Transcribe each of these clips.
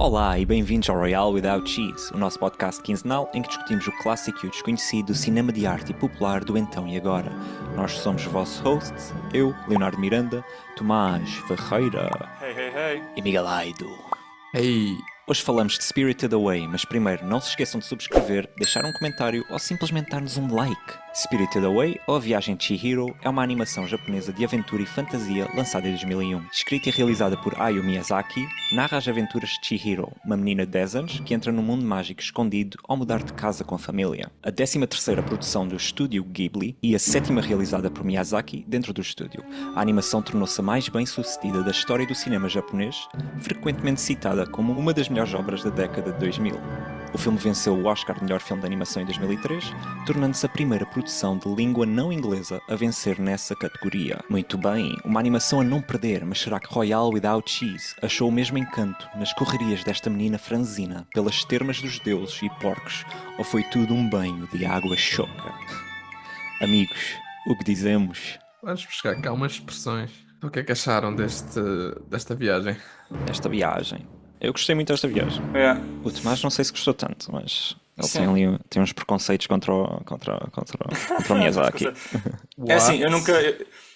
Olá e bem-vindos ao Royale Without Cheese, o nosso podcast quinzenal em que discutimos o clássico e o desconhecido cinema de arte e popular do então e agora. Nós somos os vossos hosts, eu, Leonardo Miranda, Tomás Ferreira e Miguel Aido. Hey. Hoje falamos de Spirited Away, mas primeiro não se esqueçam de subscrever, deixar um comentário ou simplesmente dar-nos um like. Spirited Away, ou A Viagem de Chihiro, é uma animação japonesa de aventura e fantasia lançada em 2001. Escrita e realizada por Hayao Miyazaki, narra as aventuras de Chihiro, uma menina de 10 anos que entra num mundo mágico escondido ao mudar de casa com a família. A 13ª produção do estúdio Ghibli e a 7ª realizada por Miyazaki dentro do estúdio. A animação tornou-se a mais bem-sucedida da história do cinema japonês, frequentemente citada como uma das melhores obras da década de 2000. O filme venceu o Oscar de Melhor Filme de Animação em 2003, tornando-se a primeira produção de língua não inglesa a vencer nessa categoria. Muito bem, uma animação a não perder, mas será que Royale Without Cheese achou o mesmo encanto nas correrias desta menina franzina pelas termas dos deuses e porcos, ou foi tudo um banho de água choca? Amigos, o que dizemos? Vamos buscar cá umas expressões. O que é que acharam desta viagem? Esta viagem. Eu gostei muito desta viagem. O Tomás não sei se gostou tanto, mas ele tem uns preconceitos contra o Miyazaki. É assim,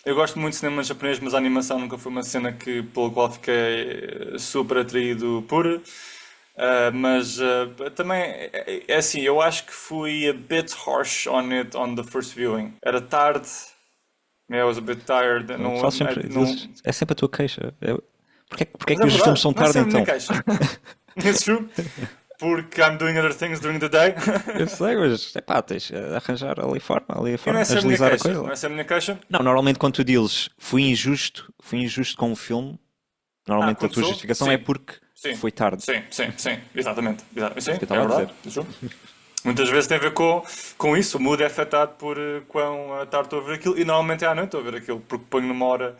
eu gosto muito de cinema japonês, mas a animação nunca foi uma cena pela qual fiquei super atraído por. Mas também é assim, eu acho que fui a bit harsh on it on the first viewing. Era tarde, I was a bit tired. É sempre a tua queixa. Porquê é que os filmes são tarde então? It's true. Porque I'm doing other things during the day. Eu sei, mas tens de arranjar ali forma, agilizar a coisa. Não é essa a minha queixa? Não, normalmente quando tu dizes fui injusto com o filme, normalmente a tua justificação é porque foi tarde. Sim, exatamente. Sim, é verdade. Muitas vezes tem a ver com isso, o mood é afetado por quão tarde estou a ver aquilo, e normalmente é à noite estou a ver aquilo, porque ponho numa hora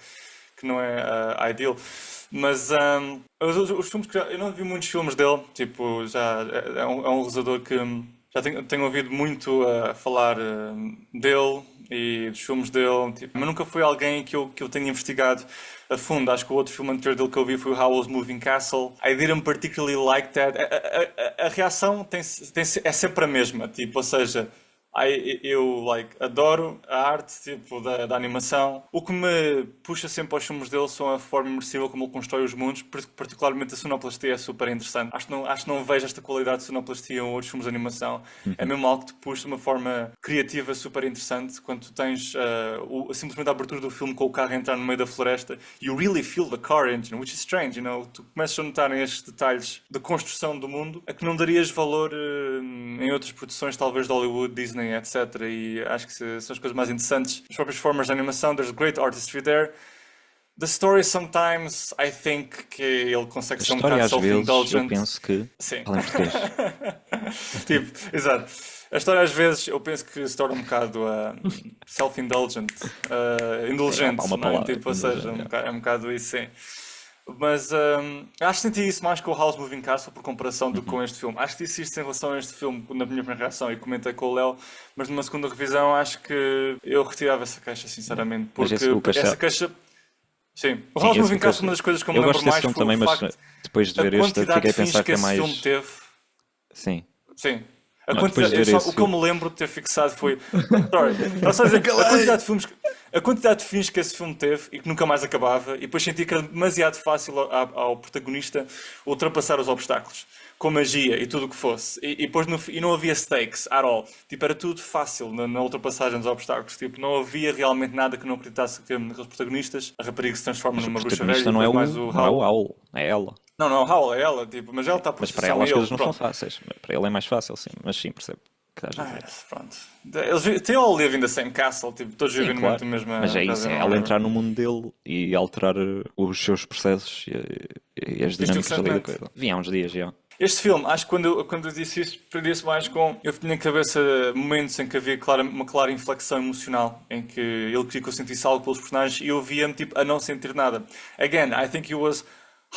que não é ideal. Mas os filmes que eu não vi muitos filmes dele, tipo, já é um realizador que já tenho ouvido muito falar dele e dos filmes dele, tipo, mas nunca foi alguém que eu tenha investigado a fundo. Acho que o outro filme anterior dele que eu vi foi o Howl's Moving Castle. I didn't particularly like that. A reação é sempre a mesma, tipo, ou seja, eu adoro a arte tipo, da animação. O que me puxa sempre aos filmes dele são a forma imersiva como ele constrói os mundos, particularmente a sonoplastia é super interessante. Acho que não vejo esta qualidade de sonoplastia em outros filmes de animação. É mesmo algo que te puxa de uma forma criativa super interessante. Quando tu tens simplesmente a abertura do filme com o carro a entrar no meio da floresta, you really feel the car engine, which is strange, you know? Tu começas a notar estes detalhes de construção do mundo a que não darias valor em outras produções, talvez de Hollywood, Disney, etc. E acho que são as coisas mais interessantes. As próprias formas de animação, there's great artistry there. The story sometimes, I think que ele consegue ser um bocado self-indulgent. Eu penso que... Sim. Fala em português. Tipo, exato. A história às vezes eu penso que se torna um bocado self-indulgent, indulgente, não é? Tipo, ou seja, é um bocado isso, sim. Mas acho que senti isso mais com o Howl's Moving Castle por comparação do que com este filme. Acho que disse isto em relação a este filme na minha primeira reação e comentei com o Léo, mas numa segunda revisão acho que eu retirava essa queixa, sinceramente. Porque essa queixa... Sim, o Howl's Moving Castle é uma das coisas que eu me lembro mais foi também, o facto mas depois de ver este fiquei a pensar que é mais... esse filme teve. Sim. A quantidade, o que eu me lembro de ter fixado foi... A quantidade de fins que esse filme teve e que nunca mais acabava, e depois senti que era demasiado fácil ao protagonista ultrapassar os obstáculos, com magia e tudo o que fosse. E depois não havia stakes at all. Tipo, era tudo fácil na ultrapassagem dos obstáculos. Tipo, não havia realmente nada que não acreditasse que aqueles protagonistas, a rapariga se transforma numa bruxa velha. Não é o Howl, é ela. Não, o Howl é ela, tipo, mas ela está por Mas para ela as coisas não são fáceis. Para ele é mais fácil, sim. Mas sim, percebo. Pronto. They all live in the same castle, tipo, todos vivem no mesmo. Mas é isso, é ela entrar no mundo dele e alterar os seus processos e as dinâmicas ali da coisa. Vinha há uns dias já. Este filme, acho que quando eu disse isso, prendi-se mais com... Eu tinha na cabeça momentos em que havia uma clara inflexão emocional, em que ele queria que eu sentisse algo pelos personagens e eu via-me tipo, a não sentir nada. Again, I think it was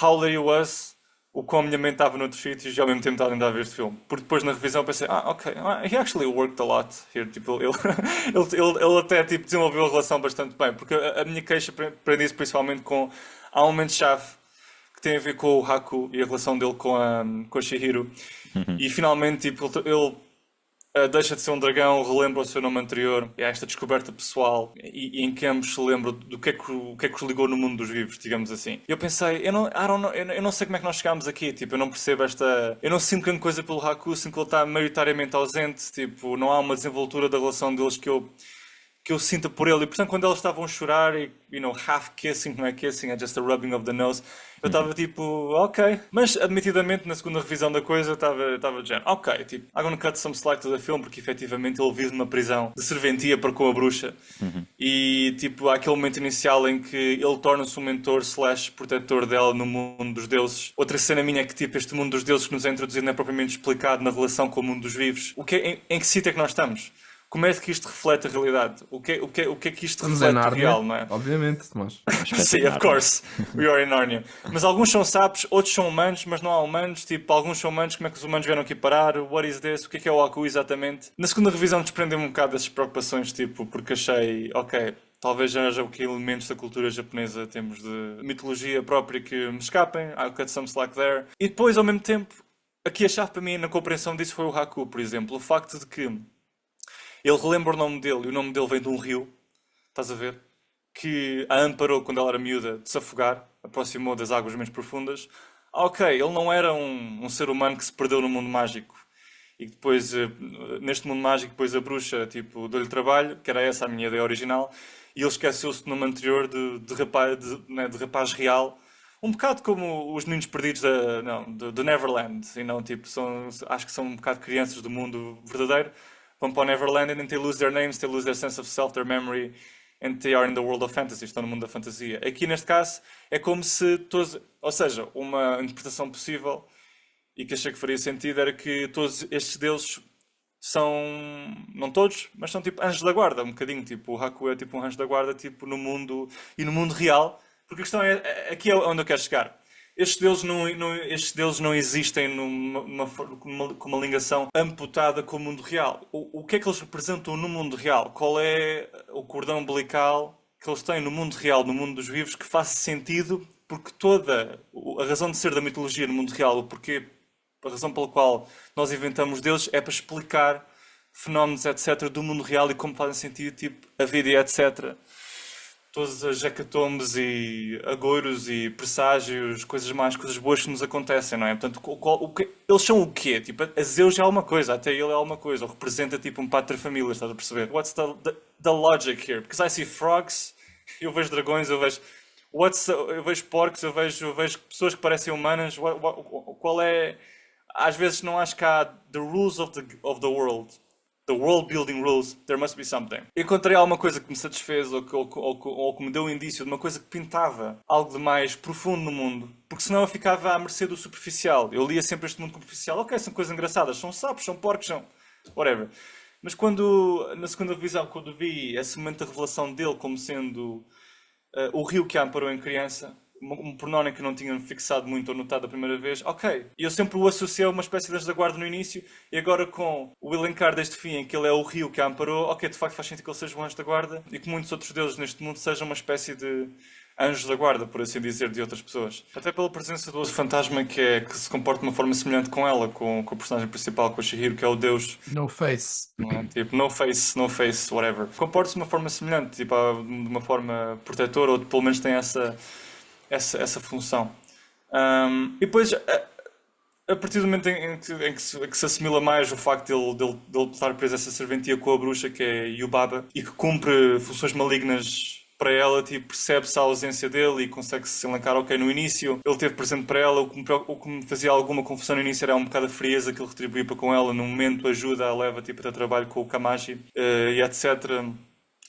how there he was... O quão a minha mente estava noutros sítios e ao mesmo tempo estava a andar a ver este filme. Porque depois na revisão pensei, ok, he actually worked a lot here. Tipo, ele até tipo, desenvolveu a relação bastante bem. Porque a minha queixa prende isso principalmente com... Há um momento-chave que tem a ver com o Haku e a relação dele com a Chihiro. E finalmente, tipo, ele deixa de ser um dragão, relembra o seu nome anterior, é esta descoberta pessoal e em que ambos se lembram do o que é que os ligou no mundo dos vivos, digamos assim. E eu pensei, eu não sei como é que nós chegámos aqui, tipo, eu não percebo eu não sinto grande coisa pelo Haku, sinto que ele está maioritariamente ausente, tipo, não há uma desenvoltura da relação deles que eu sinta por ele. E portanto, quando eles estavam a chorar e, half kissing, não é kissing, é just a rubbing of the nose, eu estava tipo, ok. Mas admitidamente, na segunda revisão da coisa, eu estava de género, ok, tipo, I'm gonna cut some slack to the film, porque efetivamente ele vive numa prisão de serventia para com a bruxa. E tipo, há aquele momento inicial em que ele torna-se um mentor / protetor dela no mundo dos deuses. Outra cena minha é que tipo, este mundo dos deuses que nos é introduzido não é propriamente explicado na relação com o mundo dos vivos. Em que sítio é que nós estamos? Como é que isto reflete a realidade? O que é que isto Estamos em reflete do Nárnia, real, não é? obviamente, Tomás. Sim, of course. We are in Narnia. Mas alguns são sapos, outros são humanos, mas não há humanos. Tipo, alguns são humanos, como é que os humanos vieram aqui parar? What is this? O que é o Haku exatamente? Na segunda revisão desprendeu-me um bocado dessas preocupações, tipo, porque achei, ok, talvez já haja aqui elementos da cultura japonesa, temos de mitologia própria que me escapem. I'll cut some slack there. E depois, ao mesmo tempo, aqui a chave para mim na compreensão disso foi o Haku, por exemplo. O facto de que ele relembra o nome dele e o nome dele vem de um rio, estás a ver? Que a amparou quando ela era miúda de se afogar, aproximou das águas menos profundas. Ok, ele não era um ser humano que se perdeu no mundo mágico. E depois, neste mundo mágico, depois a bruxa tipo, deu-lhe trabalho, que era essa a minha ideia original, e ele esqueceu-se do nome anterior de rapaz real. Um bocado como os meninos perdidos do Neverland. E não, tipo, acho que são um bocado crianças do mundo verdadeiro. Vão para o Neverland and they lose their names, they lose their sense of self, their memory, and they are in the world of fantasy, estão no mundo da fantasia. Aqui, neste caso, é como se todos... Ou seja, uma interpretação possível, e que achei que faria sentido, era que todos estes deuses são... Não todos, mas são tipo anjos da guarda, um bocadinho. Tipo, o Haku é tipo um anjo da guarda, tipo, no mundo... E no mundo real, porque a questão aqui é onde eu quero chegar. Estes deuses não existem com uma ligação amputada com o mundo real. O que é que eles representam no mundo real? Qual é o cordão umbilical que eles têm no mundo real, no mundo dos vivos, que faça sentido? Porque toda a razão de ser da mitologia no mundo real, a razão pela qual nós inventamos deuses é para explicar fenómenos, etc., do mundo real e como fazem sentido, tipo, a vida e etc., todas as hecatombes e agoiros e presságios, coisas boas que nos acontecem, não é? Portanto, eles são o quê? Tipo, a Zeus é alguma coisa, até ele é alguma coisa, ou representa tipo um pater-família, estás a perceber? What's the logic here? Because I see frogs, eu vejo dragões, eu vejo porcos, eu vejo pessoas que parecem humanas, qual é... Às vezes não acho que há the rules of the world. The world building rules, there must be something. Encontrei alguma coisa que me satisfez ou que me deu um indício de uma coisa que pintava algo de mais profundo no mundo, porque senão eu ficava à mercê do superficial. Eu lia sempre este mundo superficial. Ok, são coisas engraçadas, são sapos, são porcos, são whatever. Mas na segunda revisão, quando vi esse momento da revelação dele como sendo o rio que a amparou em criança, um pormenor que não tinha fixado muito ou notado a primeira vez, ok. E eu sempre o associei a uma espécie de anjo da guarda no início, e agora com o elencar deste fim, em que ele é o rio que a amparou, ok, de facto faz sentido que ele seja um anjo da guarda, e que muitos outros deuses neste mundo sejam uma espécie de anjos da guarda, por assim dizer, de outras pessoas. Até pela presença do outro fantasma que se comporta de uma forma semelhante com ela, com o personagem principal, com o Chihiro, que é o deus. No face. Não é? Tipo, no face, whatever. Comporta-se de uma forma semelhante, tipo, de uma forma protetora, ou pelo menos tem essa função. E depois, a partir do momento em que se assimila mais o facto dele estar preso a essa serventia com a bruxa, que é Yubaba, e que cumpre funções malignas para ela, tipo, percebe-se a ausência dele e consegue-se elencar, ok, no início ele esteve presente para ela, o que me fazia alguma confusão no início era um bocado a frieza que ele retribuía para com ela, no momento ajuda, a leva tipo, a ter trabalho com o Kamaji, e etc.,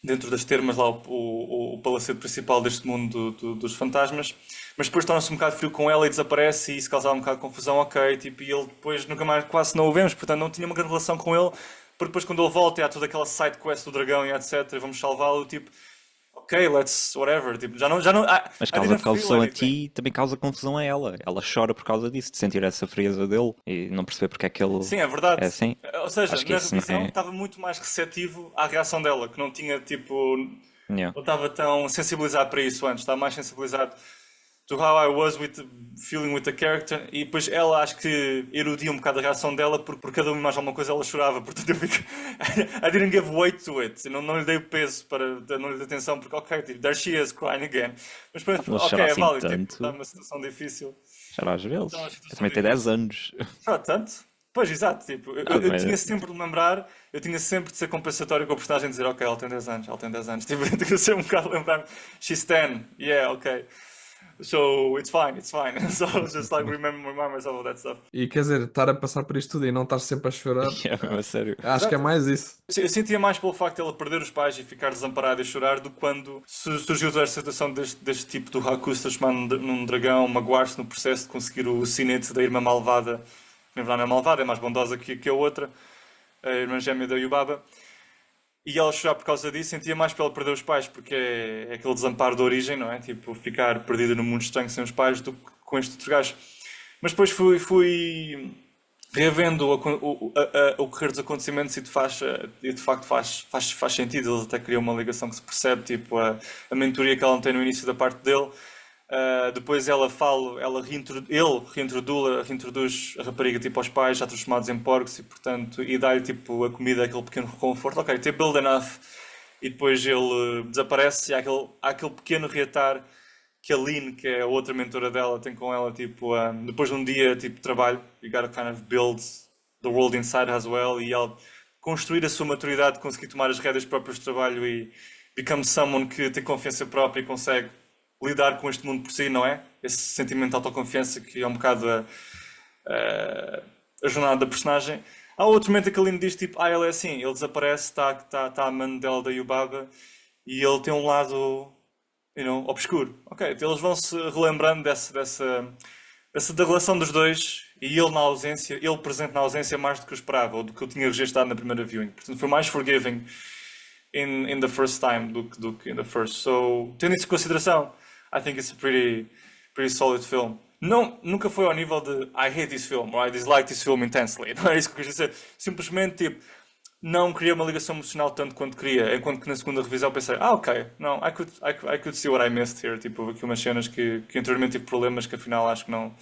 dentro das termas lá o palacete principal deste mundo dos fantasmas, mas depois torna-se um bocado frio com ela e desaparece, e isso causava um bocado de confusão, ok, tipo, e ele depois nunca mais quase não o vemos, portanto não tinha uma grande relação com ele, porque depois quando ele volta e há toda aquela side quest do dragão e etc, e vamos salvá-lo, tipo, ok, let's whatever, tipo, já não mas causa confusão a ti, também causa confusão a ela chora por causa disso, de sentir essa frieza dele e não perceber porque é que ele sim, é verdade, é assim. Ou seja, Acho que na isso revisão estava muito mais receptivo à reação dela, que não tinha tipo, Yeah. não estava tão sensibilizado para isso antes, estava mais sensibilizado. to how I was feeling with the character, e depois ela acho que erudia um bocado a reação dela, porque por cada uma mais alguma coisa ela chorava, portanto eu fico. I didn't give weight to it, não lhe dei o peso não lhe dei atenção, porque ok, tipo, there she is crying again. Mas pronto, Mas ok, chorar é assim válido, tipo, tanto. está uma situação difícil. Chora às vezes. Então, a Eu situação também tenho 10 anos. Ah, tanto? Pois, exato, tipo, eu Mas- tinha sempre de lembrar, eu tinha sempre de ser compensatório com a personagem e dizer, ok, ela tem 10 anos, ela tem 10 anos. Tipo, eu tinha sempre um bocado de lembrar, she's 10, yeah, ok. So, it's fine, it's fine. So, just like remind myself of that stuff. E quer dizer, estar a passar por isto tudo e não estar sempre a chorar, É mesmo a sério. acho que é Exato. mais isso. Eu sentia mais pelo facto de ela perder os pais e ficar desamparada e chorar do que quando surgiu toda esta situação deste tipo do Haku se transformar num dragão, magoar-se no processo de conseguir o sinete da irmã malvada. Na verdade não é malvada, é mais bondosa que a outra, a irmã gêmea da Yubaba. E ela chorar por causa disso, sentia mais para ela perder os pais, porque é aquele desamparo da origem, não é? Tipo, ficar perdida num mundo estranho sem os pais do que com este outro gajo. Mas depois fui revendo o correr dos acontecimentos e de facto faz sentido. Eles até criam uma ligação que se percebe, tipo a mentoria que ela não tem no início da parte dele. Depois ele reintroduz a rapariga tipo aos pais, já transformados em porcos e portanto, e dá-lhe tipo a comida, aquele pequeno reconforto. Ok, tem build enough. E depois ele desaparece e há aquele pequeno reatar que a Lynn, que é a outra mentora dela, tem com ela, tipo, depois de um dia, tipo, de trabalho, you gotta kind of build the world inside as well, e ela construir a sua maturidade, conseguir tomar as rédeas próprias do trabalho e become someone que tem confiança própria e consegue lidar com este mundo por si, não é? Esse sentimento de autoconfiança que é um bocado a jornada da personagem. Há outro momento em que a Lynn diz, tipo, ela é assim, ele desaparece, está a mano dela da Yubaba, e ele tem um lado obscuro. Ok, então eles vão se relembrando da relação dos dois e ele na ausência, ele presente na ausência mais do que eu esperava, ou do que eu tinha registrado na primeira viewing. Portanto, foi mais forgiving in the first time do que in the first. So, tendo isso em consideração, I think it's a pretty solid film. Não, nunca foi ao nível de I hate this film or I dislike this film intensely. Não é isso que eu quis dizer. Simplesmente, tipo, não criei uma ligação emocional tanto quanto queria, enquanto que na segunda revisão pensei, ok, não, I could see what I missed here, tipo, houve aqui umas cenas que anteriormente tive problemas que afinal acho que não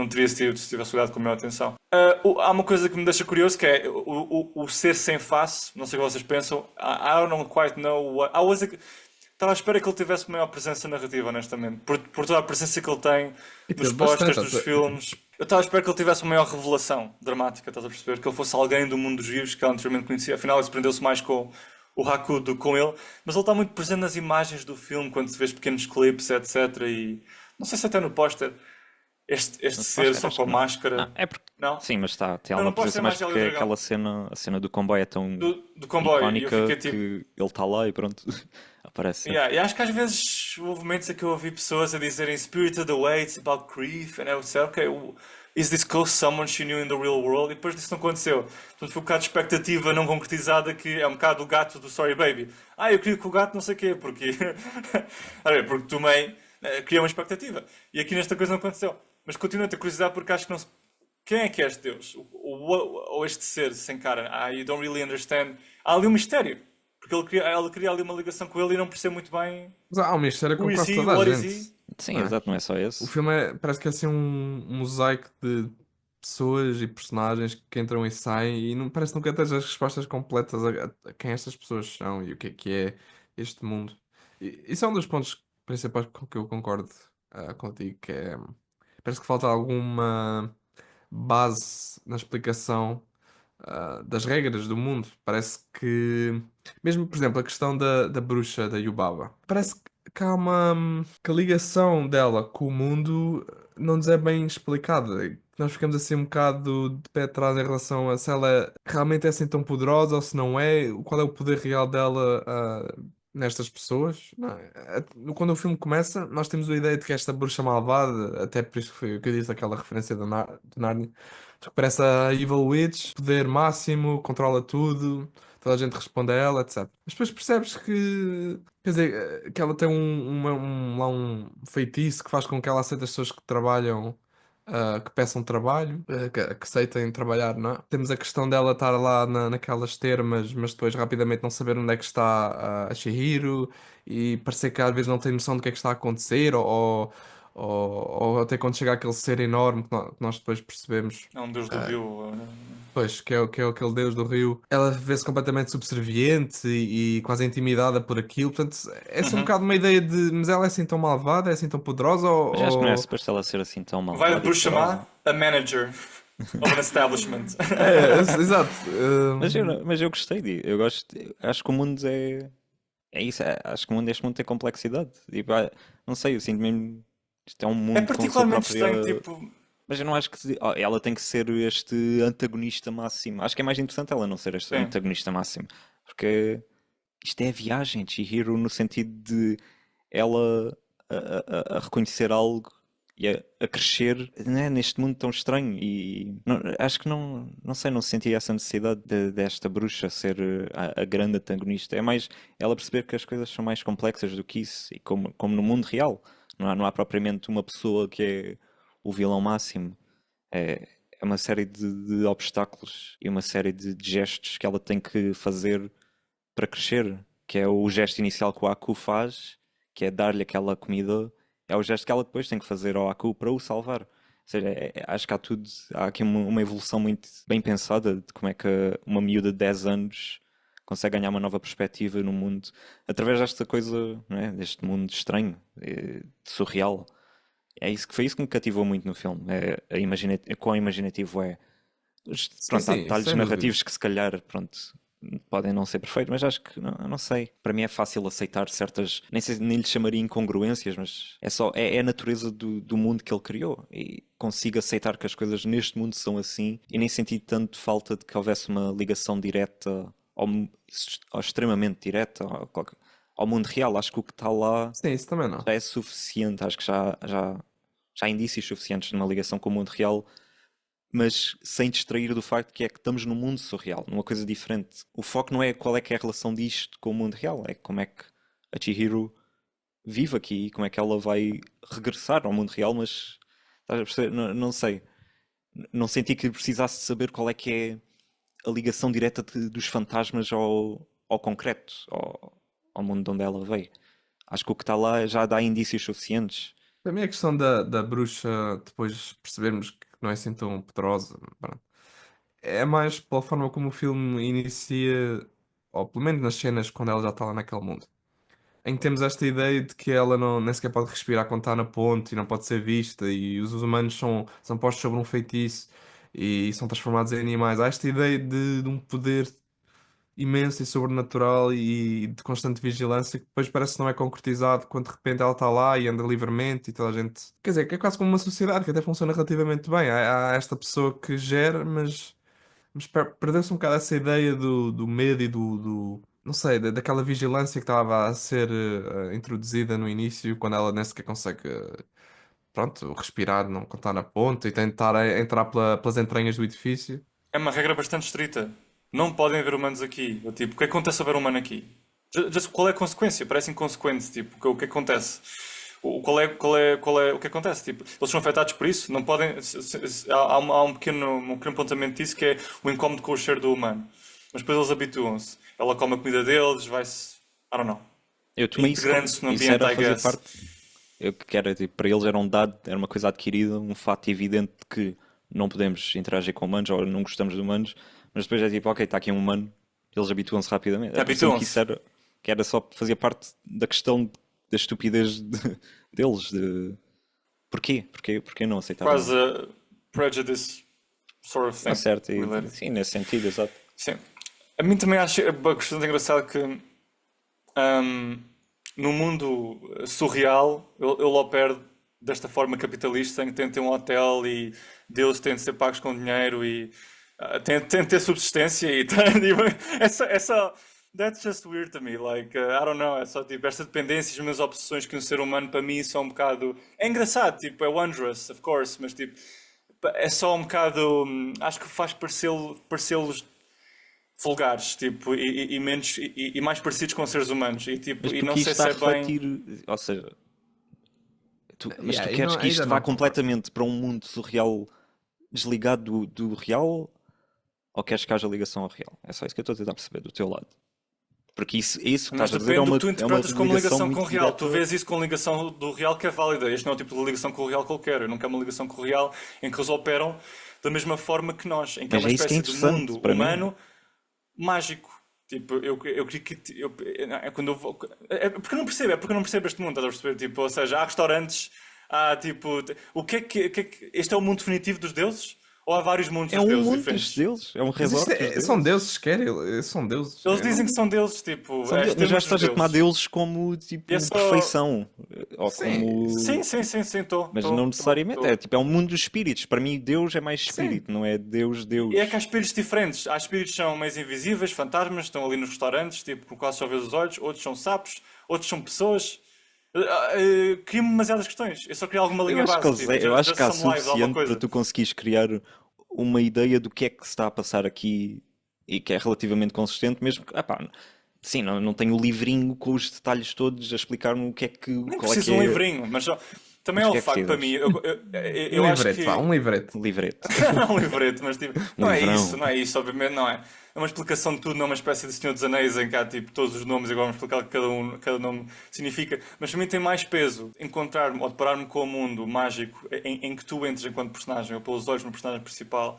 teria se tivesse olhado com a maior atenção. Há uma coisa que me deixa curioso que é o ser sem face, não sei o que vocês pensam, I don't quite know what, estava à espera que ele tivesse maior presença narrativa, honestamente, por toda a presença que ele tem E nos teve posters, bastante, dos filmes. Eu estava à espera que ele tivesse uma maior revelação dramática, estás a perceber? Que ele fosse alguém do mundo dos vivos que ela anteriormente conhecia. Afinal, ele se prendeu-se mais com o Haku do que com ele. Mas ele está muito presente nas imagens do filme, quando se vê pequenos clipes, etc. E não sei se até no póster este ser póster, só acho com a que não. máscara. Não, é porque. Não? Sim, mas tem Não, alguma não pode presença ser mais mais Jelly porque Dragão. a cena do comboio é tão Do comboio. E eu icónica fiquei tipo. que ele está lá e pronto, aparece sempre. Yeah, e acho que às vezes houve momentos em que eu ouvi pessoas a dizerem Spirited Away, it's about grief, and eu disse, ok, is this close to someone she knew in the real world? E depois disso não aconteceu. Portanto, foi um bocado de expectativa não concretizada, que é um bocado o gato do Sorry Baby. Eu queria que o gato não sei o quê, porque... porque tomei, criei uma expectativa. E aqui nesta coisa não aconteceu. Mas continuo a ter curiosidade porque acho que não se... Quem é que é este Deus? Ou este ser sem cara? You don't really understand. Há ali um mistério. Porque ela cria ali uma ligação com ele e não percebe muito bem Mas há uma história com who is quase he, toda a what is gente. he. Sim, Não é? exato, não é só O esse. filme parece que é assim um mosaico de pessoas e personagens que entram e saem e não, parece que nunca tens as respostas completas a quem estas pessoas são e o que é este mundo. E isso é um dos pontos principais com que eu concordo contigo, que é parece que falta alguma base na explicação das regras do mundo. Parece que, mesmo por exemplo, a questão da bruxa da Yubaba, parece que há que a ligação dela com o mundo não nos é bem explicada. E nós ficamos assim um bocado de pé atrás em relação a se ela realmente é assim tão poderosa ou se não é, qual é o poder real dela. Nestas pessoas, não é? Quando o filme começa, nós temos a ideia de que esta bruxa malvada, até por isso que foi o que eu disse, aquela referência do Narnia, que parece a Evil Witch, poder máximo, controla tudo, toda a gente responde a ela, etc. Mas depois percebes que, quer dizer, que ela tem lá um feitiço que faz com que ela aceite as pessoas que trabalham, que peçam trabalho, que aceitem trabalhar, não é? Temos a questão dela estar lá naquelas termas, mas depois rapidamente não saber onde é que está a Chihiro e parecer que às vezes não tem noção do que é que está a acontecer, ou até quando chega aquele ser enorme que nós depois percebemos. É um deus do ah, rio. Pois, que é aquele deus do rio. Ela vê-se completamente subserviente e quase intimidada por aquilo. Portanto, é só um Uhum. bocado uma ideia de. Mas ela é assim tão malvada, é assim tão poderosa? Mas acho que não é Ou... suposto ela ser assim tão Vai malvada e por poderosa. chamar a manager of an establishment. Exato. Mas eu gostei eu gosto, acho que o mundo é isso, acho que o mundo, este mundo tem complexidade. Tipo, não sei, eu sinto mesmo, isto é um É mundo com a sua particularmente própria. estranho, tipo. Mas eu não acho que ela tem que ser este antagonista máximo. Acho que é mais interessante ela não ser este Sim. antagonista máximo. Porque isto é a viagem de Chihiro no sentido de ela a reconhecer algo e a crescer, né, neste mundo tão estranho. E acho que não sei, não senti essa necessidade desta bruxa ser a grande antagonista. É mais ela perceber que as coisas são mais complexas do que isso. E como no mundo real. Não há propriamente uma pessoa que é o vilão máximo. É uma série de obstáculos e uma série de gestos que ela tem que fazer para crescer, que é o gesto inicial que o Aku faz, que é dar-lhe aquela comida, é o gesto que ela depois tem que fazer ao Aku para o salvar. Ou seja, acho que há aqui uma evolução muito bem pensada de como é que uma miúda de 10 anos consegue ganhar uma nova perspectiva no mundo através desta coisa, não é? Deste mundo estranho, surreal. Foi isso que me cativou muito no filme. Quão imaginativo é. Sim, Pronto, há sim, detalhes sem dúvida. narrativos que se calhar, pronto, podem não ser perfeitos, mas acho que, não sei. Para mim é fácil aceitar certas, nem sei, nem lhe chamaria incongruências, mas é a natureza do mundo que ele criou. E consigo aceitar que as coisas neste mundo são assim e nem senti tanto falta de que houvesse uma ligação direta ou extremamente direta ao mundo real. Acho que o que está lá Sim, isso também não. já é suficiente. Acho que já há indícios suficientes de uma ligação com o mundo real, mas sem distrair do facto que estamos num mundo surreal, numa coisa diferente. O foco não é qual é que é a relação disto com o mundo real, é como é que a Chihiro vive aqui e como é que ela vai regressar ao mundo real, mas estás a perceber? Não sei. Não senti que precisasse saber qual é que é a ligação direta dos fantasmas ao concreto, ao mundo de onde ela veio. Acho que o que está lá já dá indícios suficientes. Para mim, a questão da bruxa, depois percebermos que não é assim tão poderosa, pronto, é mais pela forma como o filme inicia, ou pelo menos nas cenas quando ela já está lá naquele mundo. Em que temos esta ideia de que ela não, nem sequer pode respirar quando está na ponte e não pode ser vista, e os humanos são postos sobre um feitiço e são transformados em animais. Há esta ideia de um poder imenso e sobrenatural e de constante vigilância que depois parece que não é concretizado quando de repente ela está lá e anda livremente e toda a gente. Quer dizer, que é quase como uma sociedade que até funciona relativamente bem. Há esta pessoa que gera, mas perdeu-se um bocado essa ideia do medo e não sei, daquela vigilância que estava a ser introduzida no início, quando ela nem sequer consegue, pronto, respirar, não contar na ponta e tentar entrar pelas entranhas do edifício. É uma regra bastante estrita. Não podem haver humanos aqui. Ou, tipo, o que acontece se houver um humano aqui? Qual é a consequência? Parece inconsequente. Tipo, o que acontece? O que acontece? Tipo, eles são afetados por isso? Não podem. Há um pequeno apontamento disso que é o incómodo com o cheiro do humano. Mas depois eles habituam-se. Ela come a comida deles, vai-se. I don't know. Eu tomei isso como Integrando-se no isso ambiente, era I fazer guess. parte. Eu que era, tipo, para eles era um dado, era uma coisa adquirida, um fato evidente de que não podemos interagir com humanos ou não gostamos de humanos, mas depois é tipo, ok, está aqui um humano, eles habituam-se rapidamente. Pareceu-me que isso Habituam-se. que era só fazia parte da questão da estupidez deles, de porquê? Porquê não aceitavam? Quase a prejudice sort of Está thing. certo, e, Related. sim, nesse sentido, exato. Sim. A mim também acho bastante engraçado que ahm, no mundo surreal ele opera desta forma capitalista em que tem de ter um hotel e deles têm de ser pagos com dinheiro e tem de ter subsistência e tipo, é só that's just weird to me like I don't know, é só tipo esta dependência e as minhas obsessões que um ser humano para mim são um bocado é engraçado, tipo é wondrous of course, mas tipo é só um bocado acho que faz parecê-los vulgares, tipo, e menos e mais parecidos com seres humanos. E Mas tipo, e não porque isto sei está se a é bem. refletir, ou seja, mas tu Yeah, queres que ainda isto vá não concordo. completamente para um mundo surreal desligado do real ou queres que haja ligação ao real? É só isso que eu estou a tentar perceber do teu lado. Porque isso que Mas estás a dizer depende do que tu é uma interpretas como ligação com o muito real. Tu direta. vês isso com ligação do real que é válida. Este não é o tipo de ligação com o real que eu quero. Eu não quero uma ligação com o real em que eles operam da mesma forma que nós, em que é Mas uma é isso que é espécie de interessante mundo para mim. humano mágico. Tipo, eu queria que. É quando eu vou. É porque eu não percebo este mundo, estás a perceber? Tipo, ou seja, há restaurantes, há tipo. Este é o mundo definitivo dos deuses? Ou há vários mundos É dos um deuses mundo dos diferentes? deuses, é um Mas isto resort dos são deuses. deuses, quer? São deuses. Eles Eu dizem não... que são deuses, tipo, São é deuses, mas já extremos dos estás a tomar deuses. deuses como E é tipo só. perfeição. Ou Sim, como. Sim, Mas não necessariamente. É estou. tipo, é um mundo dos espíritos. Para mim, Deus é mais sim. espírito, não é Deus, E é que há Deus. espíritos diferentes. Há espíritos que são mais invisíveis, fantasmas, estão ali nos restaurantes, tipo, com quase só vês os olhos. Outros são sapos, outros são pessoas. Crio-me demasiadas questões. Eu só queria alguma Eu linha acho que, base, tipo, eu acho que just há some lives, alguma suficiente para coisa. tu conseguires criar uma ideia do que é que se está a passar aqui e que é relativamente consistente, mesmo que, sim, não tenho o livrinho com os detalhes todos a explicar-me Nem qual é preciso que de um é, livrinho, mas também mas é o o que é que facto para mim. precisas. Um Eu acho livreto, vá, que. um livreto. Um livreto, Um livreto, mas tipo, um livrão. não é isso, obviamente não é. É uma explicação de tudo, não é uma espécie de Senhor dos Anéis em que há tipo todos os nomes e agora vamos explicar o que cada nome significa. Mas para mim tem mais peso encontrar-me ou deparar-me com o mundo mágico em que tu entras enquanto personagem ou pelos olhos no personagem principal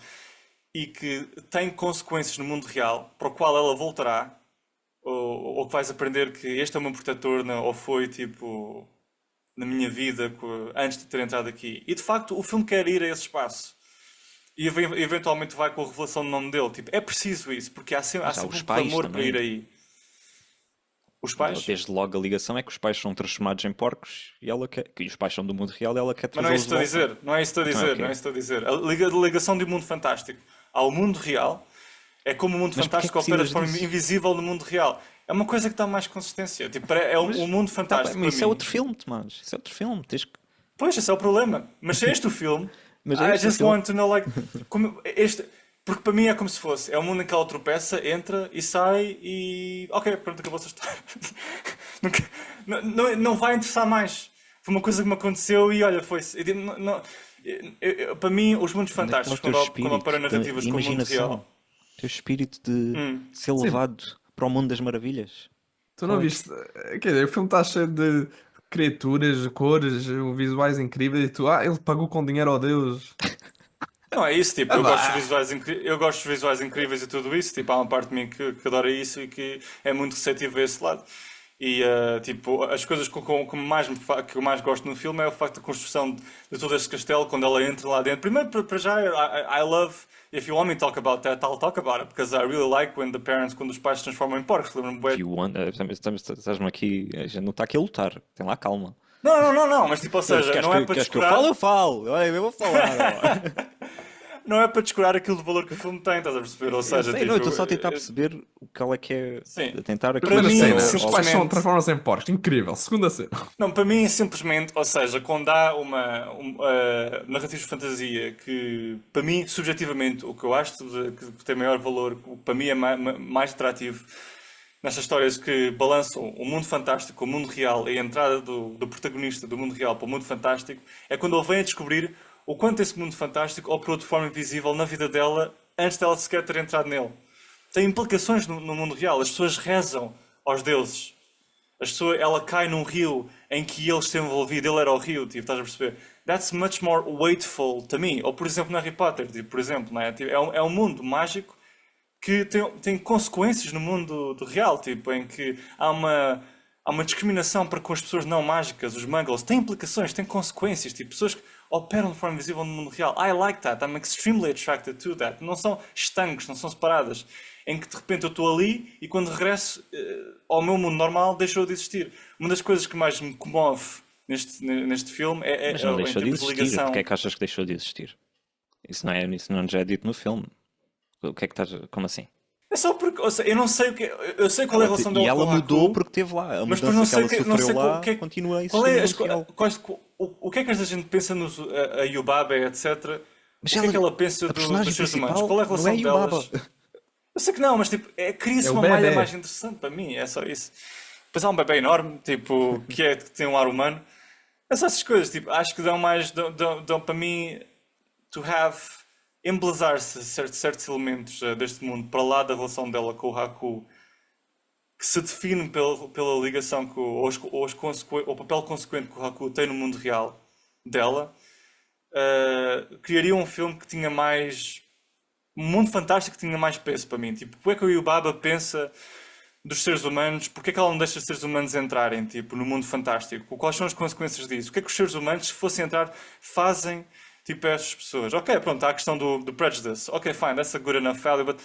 e que tem consequências no mundo real para o qual ela voltará ou que vais aprender que este é o meu protetor ou foi tipo na minha vida antes de ter entrado aqui. E de facto o filme quer ir a esse espaço. E eventualmente vai com a revelação do nome dele. Tipo, é preciso isso, porque há Mas há sempre os um pais clamor para ir também. aí. Os pais? Desde logo a ligação é que os pais são transformados em porcos e ela quer, que os pais são do mundo real e ela quer Mas não é trazê-los isso de que estou a volta. dizer. Não é isso que estou a Então é o dizer. Não é quê? isso que estou a dizer. A ligação do mundo fantástico ao mundo real é como o mundo Mas porquê é que fantástico opera de precisas forma disso? invisível no mundo real. É uma coisa que dá mais consistência. Tipo, o Mas, mundo tá bem, fantástico mas para isso é mim. outro filme, Tomás. Isso é outro filme. Pois, esse é o problema. Mas se é este o filme, Mas é I este o just filme. want to know, like, porque para mim é como se fosse, é um mundo em que ela tropeça, entra e sai e... Ok, pronto, acabou essa história. Não vai interessar mais. Foi uma coisa que me aconteceu e olha, foi-se. Para mim, os mundos Onde é que está o fantásticos, teu quando operam espírito narrativas de com o mundo imaginação? real... O teu espírito de ser Sim, levado para o mundo das maravilhas? tu não Qual é que... viste? Quer dizer, o filme está cheio de criaturas, cores, visuais incríveis e tu, ele pagou com dinheiro ao Deus. Não, é isso, tipo, Ah, eu gosto de visuais incríveis e tudo isso, tipo, há uma parte de mim que adora isso e que é muito receptivo a esse lado. E, tipo, as coisas que eu mais gosto no filme é o facto da construção de todo este castelo, quando ela entra lá dentro. Primeiro, para já, I love, if you want me to talk about that, I'll talk about it, because I really like quando os pais se transformam em porcos, lembro-me If bué. you want... Estás-me aqui... A gente não está aqui a lutar. Tem lá calma. Não, mas tipo, ou seja, não é para Queres que eu descurar. fale? Eu falo. Olha, eu vou falar. Não é para descurar aquilo de valor que o filme tem, estás a perceber? Ou Eu seja, sei, não, eu tipo, estou só a tentar perceber qual é que é... sim. A tentar aqui... Para Primeira mim, cena, sim. os pais simplesmente- transformam-se em porcos. Incrível. Segunda cena. Não, para mim, simplesmente, ou seja, quando há narrativas de fantasia que, para mim, subjetivamente, o que eu acho que tem maior valor, o que para mim é mais atrativo nestas histórias que balançam o mundo fantástico com o mundo real e a entrada do protagonista do mundo real para o mundo fantástico, é quando ele vem a descobrir o quanto esse mundo fantástico operou de forma invisível na vida dela antes dela sequer ter entrado nele. Tem implicações no mundo real. As pessoas rezam aos deuses. Ela cai num rio em que ele esteve envolvido, ele era o rio, tipo, estás a perceber? That's much more weightful to me. Ou, por exemplo, no Harry Potter, tipo, por exemplo, não é? Tipo, é um mundo mágico que tem consequências no mundo do real, tipo, em que há uma discriminação para com as pessoas não mágicas, os muggles, tem implicações, tem consequências, tipo, pessoas que operam de forma invisível no mundo real. I like that, I'm extremely attracted to that. Não são estanques, não são separadas, em que de repente eu estou ali e quando regresso ao meu mundo normal deixou de existir. Uma das coisas que mais me comove neste filme Mas não em deixou de termos de existir. ligação. Porque é que achas que deixou de existir? Isso não já é dito no filme. O que é que estás... Como assim? É só porque, ou seja, eu não sei o que eu sei qual é a relação dela E ela com o mudou Haku, porque esteve lá. A mas depois não mudança que sei ela não sei sofreu lá o que continua a existir qual é no mundo real. o que é que esta gente pensa a Yubaba, etc. Mas O que é que ela pensa a personagem dos seres humanos? principal Qual é a não relação é Yubaba. delas? Eu sei que não, mas tipo, cria-se É o uma malha bebé. mais interessante para mim, é só isso. Depois há um bebê enorme, tipo, que tem um ar humano. É só essas coisas, tipo, acho que dão para mim to have embelezar-se certos elementos deste mundo para lá da relação dela com o Haku que se define pela ligação ou o papel consequente que o Haku tem no mundo real dela, criaria um filme que tinha mais. Um mundo fantástico que tinha mais peso para mim. Tipo, o que é que o Yubaba pensa dos seres humanos? Porque é que ela não deixa os seres humanos entrarem, tipo, no mundo fantástico? Quais são as consequências disso? O que é que os seres humanos, se fossem entrar, fazem, tipo, a essas pessoas? Ok, pronto, há a questão do prejudice. Ok, fine, that's a good enough value, but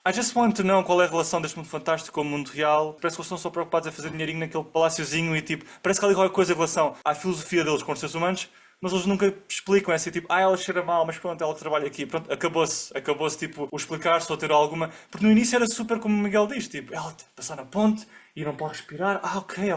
I just want to know qual é a relação deste mundo fantástico com o mundo real. Parece que eles estão só preocupados em fazer dinheirinho naquele paláciozinho e, tipo, parece que há ali qualquer coisa em relação à filosofia deles com os seres humanos, mas eles nunca explicam, é assim, tipo, ela cheira mal, mas pronto, ela trabalha aqui, pronto, acabou-se, tipo, o explicar, só ter alguma, porque no início era super como o Miguel diz, tipo, ela passar na ponte e não pode respirar, ok,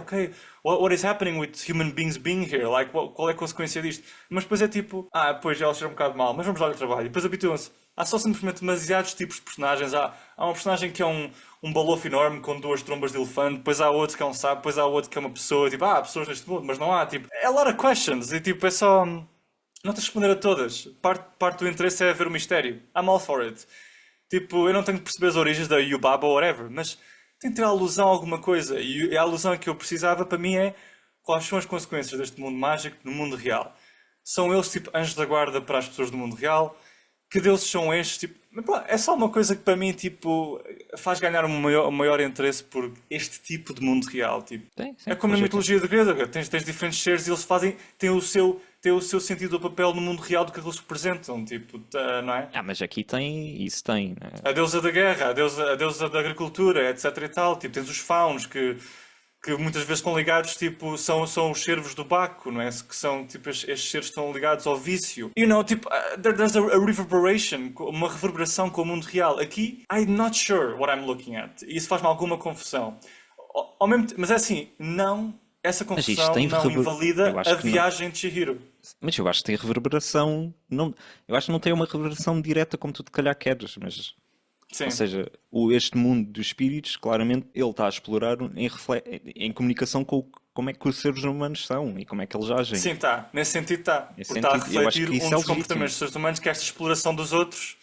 what is happening with human beings being here, like, qual é a consequência disto? Mas depois é tipo, pois, ela cheira um bocado mal, mas vamos dar-lhe trabalho, e depois habituam-se. Há só simplesmente demasiados tipos de personagens. Há um personagem que é um balofo enorme com duas trombas de elefante, depois há outro que é um sapo, depois há outro que é uma pessoa. Tipo, há pessoas neste mundo, mas não há. Tipo, é a lot of questions e tipo, é só. Não tens de responder a todas. Parte do interesse é ver o mistério. I'm all for it. Tipo, eu não tenho de perceber as origens da Yubaba ou whatever, mas tem de ter alusão a alguma coisa. E a alusão que eu precisava para mim é quais são as consequências deste mundo mágico no mundo real. São eles tipo anjos da guarda para as pessoas do mundo real? Que deuses são estes? Tipo, é só uma coisa que para mim tipo, faz ganhar um maior interesse por este tipo de mundo real. Tipo. Sim, É sim, como pelo na jeito. mitologia grega, tens diferentes seres e eles têm o seu sentido do papel no mundo real do que eles representam, tipo, não é? Mas aqui tem, isso tem, né? A deusa da guerra, a deusa da agricultura, etc e tal. Tipo, tens os faunos que muitas vezes estão ligados, tipo, são os cervos do Baco, não é? Que são, tipo, estes seres estão ligados ao vício. Tipo, there's a reverberation, uma reverberação com o mundo real. Aqui, I'm not sure what I'm looking at. E isso faz-me alguma confusão. Mas é assim, essa Mas isto confusão tem não invalida eu acho a que não. viagem de Chihiro. Mas eu acho que tem reverberação. Não, eu acho que não tem uma reverberação direta como tu de calhar queres, mas. Ou Sim. seja, este mundo dos espíritos, claramente, ele está a explorar em comunicação com como é que os seres humanos são e como é que eles agem. Sim, está. Nesse sentido está. Nesse Porque está a sentido, eu acho refletir que isso um é dos legítimo. comportamentos dos seres humanos, que é esta exploração dos outros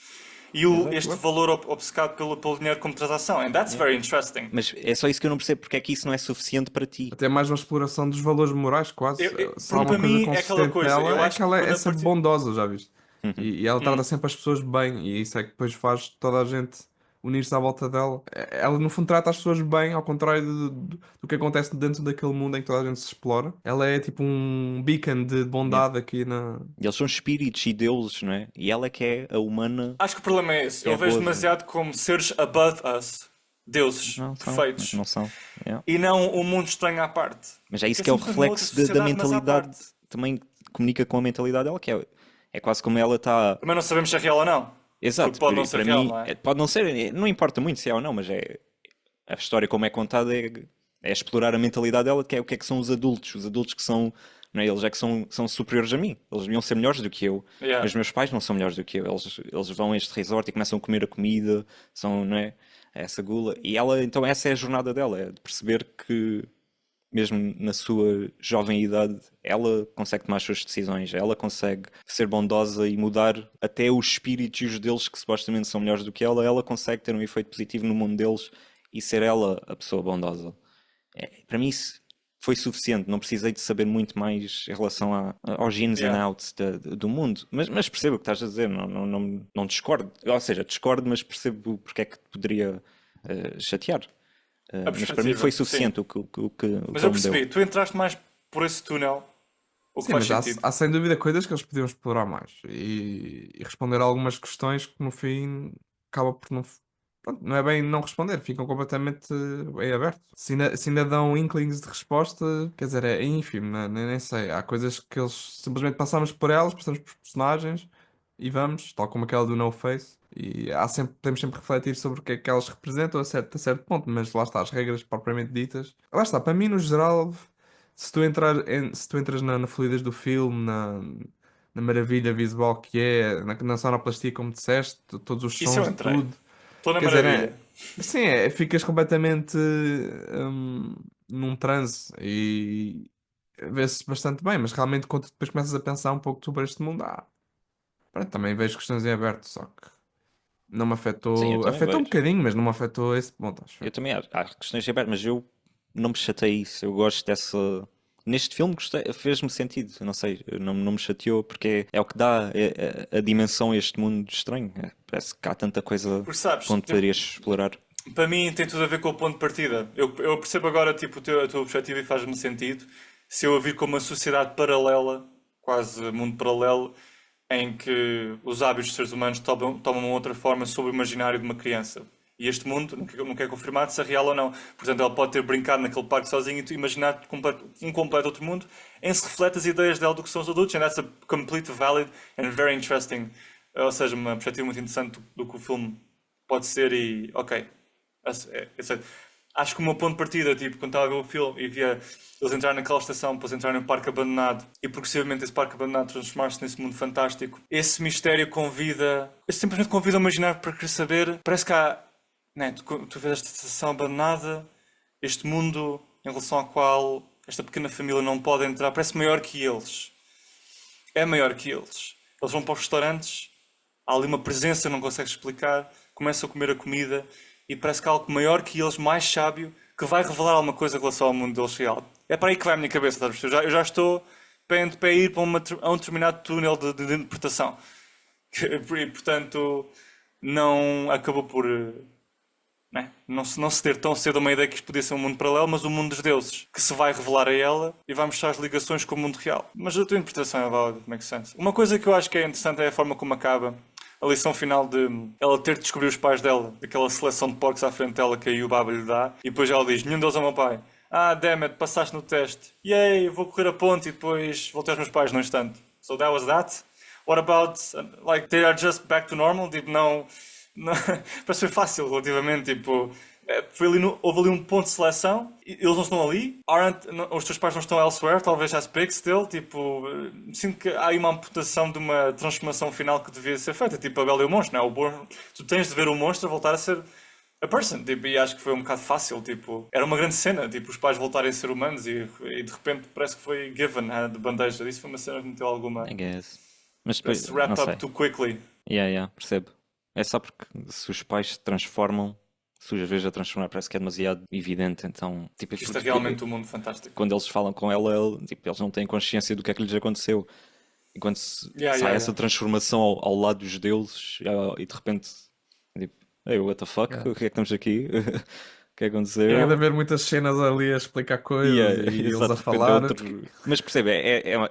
e Exato. este valor obcecado pelo dinheiro como transação. And that's very interesting. Mas é só isso que eu não percebo, porque é que isso não é suficiente para ti. Até mais uma exploração dos valores morais, quase. Se há Para uma coisa mim é aquela consistente coisa. Eu nela, é acho que que ela quando é a sempre partir. bondosa, já viste? E ela trata Hum. sempre as pessoas bem, e isso é que depois faz toda a gente unir-se à volta dela. Ela, no fundo, trata as pessoas bem, ao contrário do que acontece dentro daquele mundo em que toda a gente se explora. Ela é tipo um beacon de Yeah. bondade aqui na. E eles são espíritos e deuses, não é? E ela é que é a humana. Acho que o problema é esse. É Eu vejo boa. demasiado como seres above us, deuses Não são, perfeitos, não são. Yeah. e não um mundo estranho à parte. Mas é isso Que que é o simplesmente uma outra reflexo da sociedade, mas à mentalidade. parte. Também comunica com a mentalidade dela, que é quase como ela está. Também não sabemos se é real ou não. Exato, Porque pode não ser para real, mim, não é? pode não ser, não importa muito se é ou não, mas a história como é contada é explorar a mentalidade dela, que é o que são os adultos que são, não é? Eles é que são superiores a mim, eles deviam ser melhores do que eu, Yeah. mas meus pais não são melhores do que eu, eles vão a este resort e começam a comer a comida, são, não é? Essa gula, e ela, então essa é a jornada dela, é de perceber que mesmo na sua jovem idade, ela consegue tomar as suas decisões, ela consegue ser bondosa e mudar até os espíritos e os deles que supostamente são melhores do que ela consegue ter um efeito positivo no mundo deles e ser ela a pessoa bondosa. Para mim isso foi suficiente, não precisei de saber muito mais em relação aos ins and Yeah. outs do mundo, mas percebo o que estás a dizer, não discordo, ou seja, discordo, mas percebo porque é que te poderia chatear. A Mas para mim foi perspectiva, sim. suficiente o que Mas ele eu me deu. percebi, tu entraste mais por esse túnel, o que Sim, faz mas sentido. há sem dúvida coisas que eles podiam explorar mais e responder a algumas questões que no fim acaba por não. Pronto, não é bem não responder, ficam completamente em aberto. Se ainda dão inklings de resposta, quer dizer, é ínfimo, nem sei. Há coisas que eles simplesmente passamos por elas, passamos por personagens e vamos, tal como aquela do No Face. E podemos sempre refletir sobre o que é que elas representam a certo ponto, mas lá está, as regras propriamente ditas. Lá está, para mim, no geral. Se tu entras na fluidez do filme, na maravilha visual que é, na sonoplastia, como disseste, todos os Isso eu sons, entrei. tudo. Estou na Quer dizer, maravilha. sim, ficas completamente num transe e vê-se bastante bem, mas realmente quando depois começas a pensar um pouco sobre este mundo, pronto, também vejo questões em aberto, só que Não me Sim, eu afetou. também Afetou um vejo. bocadinho, mas não me afetou a esse ponto, acho Eu eu. também há questões abertas, mas eu não me chatei isso. Eu gosto dessa. Neste filme gostei, fez-me sentido. Eu não sei, não me chateou porque é o que dá a dimensão a este mundo estranho. Parece que há tanta coisa Porque sabes, onde poderias explorar. para mim tem tudo a ver com o ponto de partida. Eu percebo agora tipo, a tua perspectiva e faz-me sentido. Se eu a vir como uma sociedade paralela, quase mundo paralelo, em que os hábitos dos seres humanos tomam uma outra forma sobre o imaginário de uma criança. E este mundo nunca é confirmado se é real ou não. Portanto, ela pode ter brincado naquele parque sozinho e tu imaginar um completo outro mundo em se reflete as ideias dela do que são os adultos. And that's a complete valid and very interesting. Ou seja, uma perspectiva muito interessante do que o filme pode ser e ok. Acho que o meu ponto de partida, tipo, quando estava a ver o filme e via eles entrar naquela estação, depois entrar num parque abandonado e progressivamente esse parque abandonado transformar-se nesse mundo fantástico, esse mistério convida, simplesmente convida a imaginar para querer saber. Parece que há, né, tu vês esta estação abandonada, este mundo em relação ao qual esta pequena família não pode entrar, parece maior que eles. É maior que eles. Eles vão para os restaurantes, há ali uma presença, não consegues explicar, começam a comer a comida e parece que há algo maior que eles, mais sábio, que vai revelar alguma coisa em relação ao mundo deles real. É para aí que vai a minha cabeça, estás a perceber? Eu já estou para ir para a um determinado túnel de interpretação. E, portanto, não acabou por né? Não se ter tão cedo uma ideia que isto podia ser um mundo paralelo, mas o mundo dos deuses, que se vai revelar a ela e vai mostrar as ligações com o mundo real. Mas a tua interpretação é válida, makes sense. Uma coisa que eu acho que é interessante é a forma como acaba a lição final de ela ter de descobrir os pais dela, daquela seleção de porcos à frente dela que a Yubaba lhe dá, e depois ela diz: nenhum deles é o meu pai. Ah, damn it, passaste no teste. Yay, vou correr a ponte e depois voltei aos meus pais num instante. So that was that. What about, like, they are just back to normal? Tipo, não, parece que foi fácil relativamente, tipo, houve ali um ponto de seleção, eles não estão ali, os teus pais não estão elsewhere, talvez as big still, tipo, sinto que há aí uma amputação de uma transformação final que devia ser feita, tipo a Bela e o Monstro, não é? Tu tens de ver o monstro voltar a ser a person, tipo, e acho que foi um bocado fácil, tipo, era uma grande cena, tipo, os pais voltarem a ser humanos e de repente parece que foi given, de bandeja, isso foi uma cena que meteu alguma, I guess. Mas depois, let's não wrap sei. up too quickly. Yeah, percebo. É só porque se os pais se transformam, se os vês a transformar, parece que é demasiado evidente. Então, tipo, Que isto é porque realmente um mundo fantástico. quando eles falam com ela, tipo, eles não têm consciência do que é que lhes aconteceu. E quando Yeah, sai yeah, essa yeah. transformação ao lado dos deuses, e de repente, tipo, hey, what the fuck? Yeah. O que é que estamos aqui? O que é que Tinha de aconteceu? haver muitas cenas ali a explicar E coisas e eles exato, a de repente é falar. outro. Mas percebe,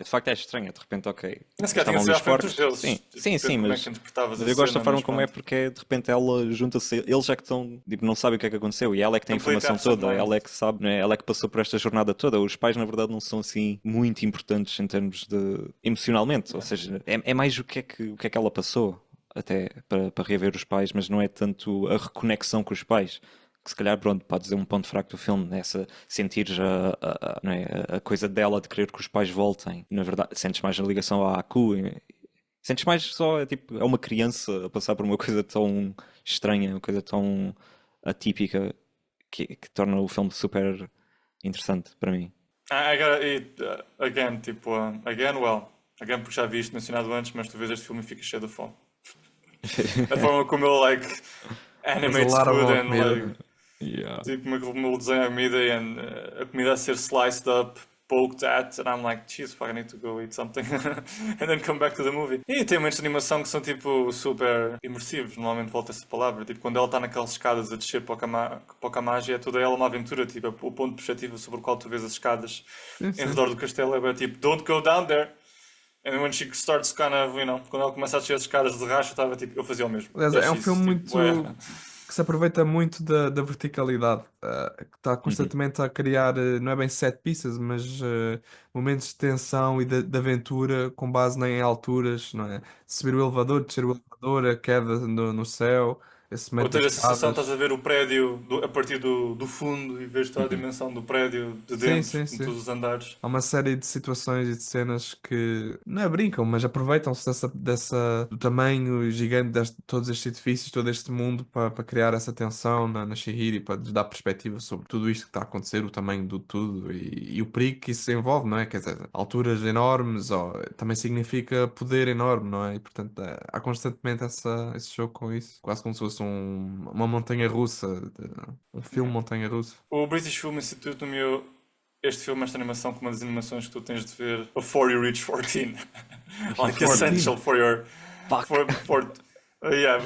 de facto é estranho. De repente, ok, Nem eles sequer tinha estavam de ali ser os à frente dos porcos. Sim, deuses. sim, Depende sim, como é que interpretavas a mas eu gosto da cena, forma mas como é pronto. porque de repente ela junta-se. Eles já que estão, tipo, não sabem o que é que aconteceu e ela é que tem a Complete informação absent toda, mind. ela é que sabe, né? Ela é que passou por esta jornada toda. Os pais, na verdade, não são assim muito importantes em termos de emocionalmente. Ou seja, é mais o que é que ela passou até para rever os pais, mas não é tanto a reconexão com os pais que se calhar, pronto, pode dizer um ponto fraco do filme, nessa sentir já não é, a coisa dela de querer que os pais voltem. Na verdade, sentes mais a ligação à Aku, sentes mais só, tipo, é uma criança a passar por uma coisa tão estranha, uma coisa tão atípica que torna o filme super interessante para mim. I gotta eat, again, tipo, again porque já vi isto mencionado antes, mas tu vês este filme e ficas cheio de fome. A forma como ele, like, There's a animates lot of food boa and, like, comida. Yeah. tipo, como ele desenha a comida e a comida a ser sliced up, poked at, and I'm like, jeez, fuck, I need to go eat something. And then come back to the movie. E tem momentos de animação que são, tipo, super imersivos, normalmente volta essa palavra. Tipo, quando ela está naquelas escadas a descer para o Kamagi, é toda ela uma aventura, tipo, o ponto de perspectiva sobre o qual tu vês as escadas Sim, em sim. redor do castelo é tipo, don't go down there. And when she starts kind of, quando ela começa a descer as escadas de racho, eu estava tipo, eu fazia o mesmo. Aliás, é um filme Tipo, ué. muito que se aproveita muito da verticalidade, que está Uhum. constantemente a criar, não é bem set pieces, mas momentos de tensão e de aventura com base em alturas, não é? Subir o elevador, descer o elevador, a queda no céu. esse Ou método tens das a sensação, estás escadas. a ver o prédio a partir do fundo e vês toda a dimensão do prédio de Sim, dentro, sim, com sim. todos os andares. Há uma série de situações e de cenas que não é brincam, mas aproveitam-se do tamanho gigante de todos estes edifícios, todo este mundo para criar essa tensão na Chihiro e para lhes dar perspectiva sobre tudo isto que está a acontecer, o tamanho do tudo e o perigo que isso envolve, não é? Quer dizer, alturas enormes também significa poder enorme, não é? E portanto há constantemente esse jogo com isso, quase como se fosse uma montanha russa, um filme Yeah. montanha russa. O British Film Institute nomeou este filme, esta animação, como uma das animações que tu tens de ver before you reach 14. Like 14. essential for your... Fuck. Yeah,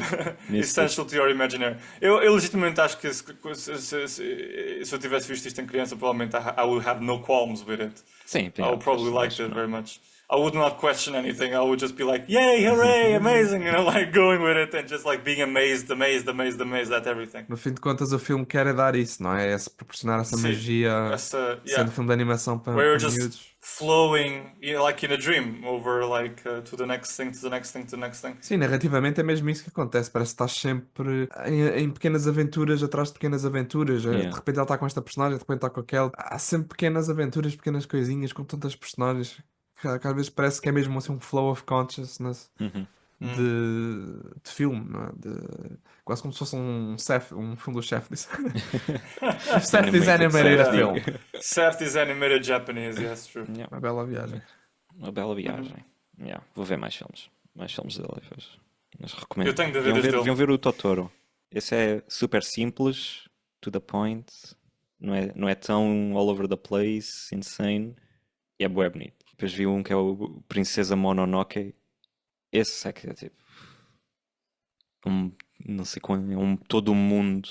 Missed it. essential to your imaginary. Eu legitimamente acho que se eu tivesse visto isto em criança, provavelmente I would have no qualms with it. Sim, I would probably like acho it que very much. I would not question anything. I would just be like, yay, hooray, amazing, like going with it and just like being amazed at everything. No fim de contas, o filme quer é dar isso, não é? É proporcionar essa Sim, magia, essa, sendo yeah, filme de animação para where you're just miúdos. flowing, like in a dream, over like to the next thing, to the next thing, to the next thing. Sim, narrativamente é mesmo isso que acontece. Parece que estás sempre em pequenas aventuras, atrás de pequenas aventuras. De Yeah. repente ele está com esta personagem, de repente está com aquela. Há sempre pequenas aventuras, pequenas coisinhas com tantas personagens que às vezes parece que é mesmo assim um flow of consciousness Uhum. de filme, não é? Quase como se fosse um filme do chefe. Seth is animated Seth, film. digo. Seth is animated Japanese, yes, true. Yeah. Uma bela viagem. Uma bela viagem. Yeah. Vou ver mais filmes. Mais filmes dele depois. Mas recomendo. Eu tenho de ver Deviam este dele. deviam ver o Totoro. Esse é super simples, to the point. Não é tão all over the place, insane. E é bué bonito. Depois vi um que é o Princesa Mononoke. Esse é que é tipo. Não sei quando. É todo um mundo.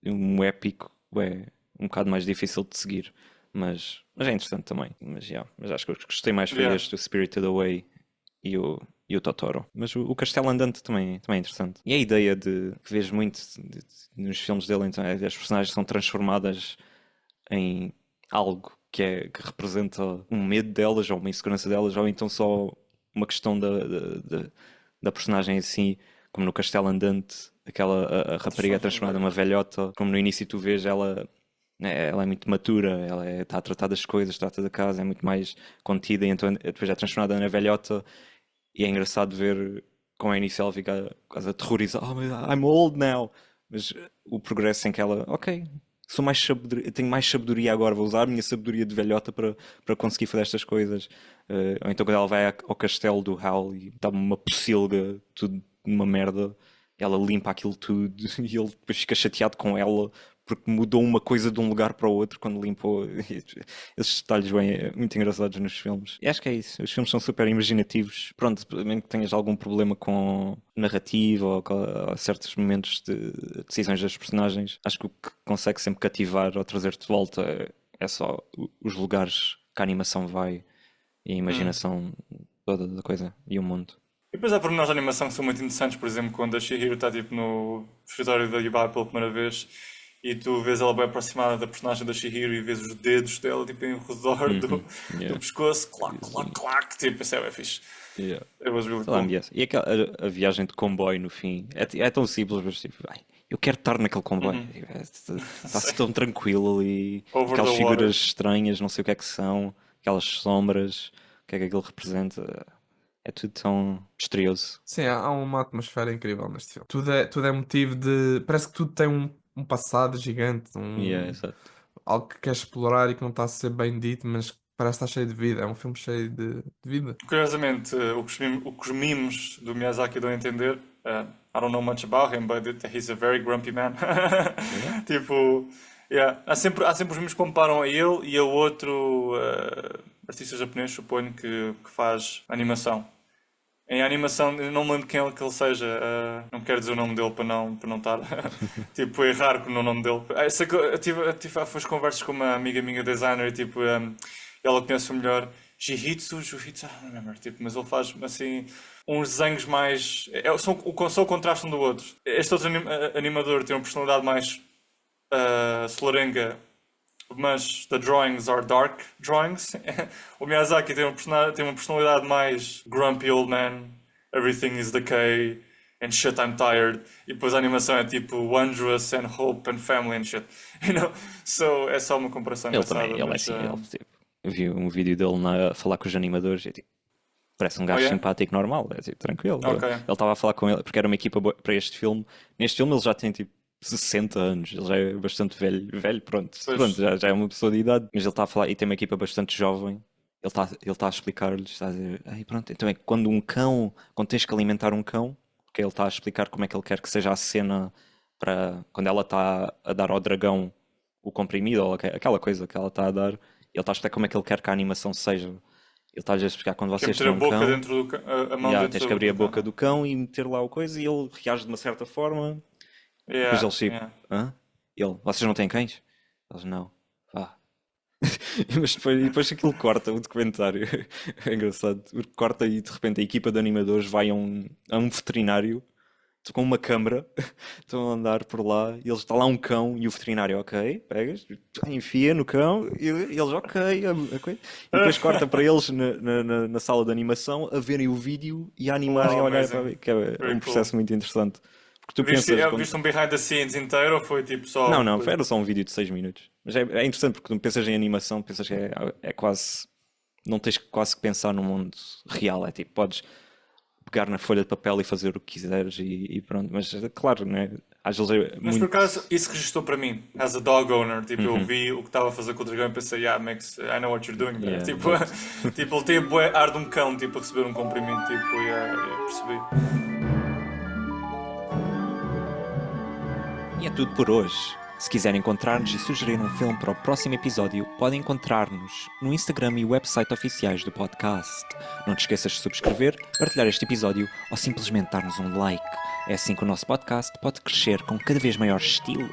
Um épico. É um bocado mais difícil de seguir. Mas é interessante também. Mas acho que eu gostei mais foi Yeah. este, o Spirited Away e o Totoro. Mas o Castelo Andante também é interessante. E a ideia que vejo muito nos filmes dele, então, é que as personagens são transformadas em algo que representa um medo delas, ou uma insegurança delas, ou então só uma questão da personagem em si, como no Castelo Andante, a rapariga é transformada numa velhota, como no início tu vês ela é muito matura, ela está a tratar das coisas, trata da casa, é muito mais contida, e então depois é transformada na velhota, e é engraçado ver como ao início ela fica quase aterrorizada, I'm old now, mas o progresso em que ela, ok, tenho mais sabedoria agora, vou usar a minha sabedoria de velhota para conseguir fazer estas coisas. Ou então quando ela vai ao castelo do Howl e dá uma pocilga, tudo numa merda, ela limpa aquilo tudo e ele depois fica chateado com ela porque mudou uma coisa de um lugar para o outro quando limpou. Esses detalhes bem muito engraçados nos filmes. E acho que é isso. Os filmes são super imaginativos. Pronto, mesmo que tenhas algum problema com narrativa ou com certos momentos de decisões das personagens, acho que o que consegue sempre cativar ou trazer-te de volta é só os lugares que a animação vai e a imaginação toda da coisa e o mundo. E depois há pormenores de animação que são muito interessantes, por exemplo, quando a Chihiro está tipo no escritório da Yubaba pela primeira vez e tu vês ela bem aproximada da personagem da Chihiro e vês os dedos dela tipo em redor do pescoço, clac, clac, clac, tipo, isso é fixe. Yeah. It was really Sei lá, cool. e a viagem de comboio no fim é tão simples, mas tipo, eu quero estar naquele comboio. Está-se tão tranquilo ali, Over aquelas the figuras water. estranhas, não sei o que é que são, aquelas sombras, o que é que aquilo representa. É tudo tão misterioso. Sim, há uma atmosfera incrível neste filme. Tudo é motivo de. Parece que tudo tem um passado gigante, Exato. algo que quer explorar e que não está a ser bem dito, mas que parece estar cheio de vida. É um filme cheio de vida. Curiosamente, o que os memes do Miyazaki dão a entender, I don't know much about him, but he's a very grumpy man. Tipo, yeah. Há sempre os memes que comparam a ele e a outro artista japonês, suponho, que faz animação. Em animação, eu não me lembro quem é que ele seja, não quero dizer o nome dele para não estar tipo, a errar com o nome dele. Sei que eu tive as conversas com uma amiga minha designer e tipo, ela conhece o melhor Jujutsu, I don't remember, tipo, mas ele faz assim uns desenhos mais. São o contraste um do outro. Este outro animador tem uma personalidade mais solarenga, mas the drawings are dark drawings. O Miyazaki tem uma personalidade mais grumpy old man, everything is decay, and shit, I'm tired. E depois a animação é tipo wondrous and hope and family and shit. You know? So é só uma comparação Ele engraçada. também, ele é mas, assim, ele, tipo, eu vi um vídeo dele a falar com os animadores e tipo, parece um gajo yeah? simpático normal, é tipo, tranquilo. Ok. Ele estava a falar com ele, porque era uma equipa para este filme. Neste filme ele já tem tipo 60 anos, ele já é bastante velho, pronto, Pois. pronto já é uma pessoa de idade, mas ele está a falar e tem uma equipa bastante jovem. Ele está a explicar-lhes, está a dizer, aí pronto, então é que quando tens que alimentar um cão, porque ele está a explicar como é que ele quer que seja a cena para quando ela está a dar ao dragão o comprimido, ou aquela coisa que ela está a dar, ele está a explicar como é que ele quer que a animação seja. Ele está a explicar quando Quer vocês meter a têm um boca cão, dentro do cão, a mão yeah, dentro tens que da abrir a boca boca do cão e meter lá o coisa e ele reage de uma certa forma. Depois Yeah, eles tipo, yeah. hã? Ele, vocês não têm cães? Eles, não. Vá. Mas depois aquilo corta o documentário. É engraçado. Porque corta e de repente a equipa de animadores vai a um veterinário com uma câmara, estão a andar por lá e eles está lá um cão e o veterinário, ok, pegas, enfia no cão e eles, ok. E depois corta para eles na sala de animação a verem o vídeo e a animarem, Oh, a olhar amazing. para ver, que é Very um processo muito interessante. Porque tu Viste, pensas. viste um behind the scenes inteiro ou foi tipo só. Não, era só um vídeo de 6 minutos. Mas é interessante porque quando pensas em animação, pensas que é quase. Não tens quase que pensar num mundo real. É tipo, podes pegar na folha de papel e fazer o que quiseres e pronto. Mas claro, né? Às vezes é Mas muito. por acaso, isso registrou para mim, as a dog owner, tipo, eu vi o que estava a fazer com o dragão e pensei, yeah, Max, I know what you're doing there. Yeah, Tipo, tipo, ele tem bué ar de um cão, tipo, a receber um comprimido, tipo, yeah, percebi. E é tudo por hoje. Se quiserem encontrar-nos e sugerir um filme para o próximo episódio, podem encontrar-nos no Instagram e website oficiais do podcast. Não te esqueças de subscrever, partilhar este episódio ou simplesmente dar-nos um like. É assim que o nosso podcast pode crescer com cada vez maior estilo.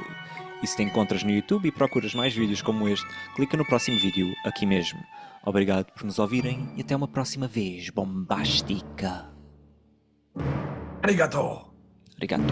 E se te encontras no YouTube e procuras mais vídeos como este, clica no próximo vídeo aqui mesmo. Obrigado por nos ouvirem e até uma próxima vez bombástica. Arigato! Obrigado.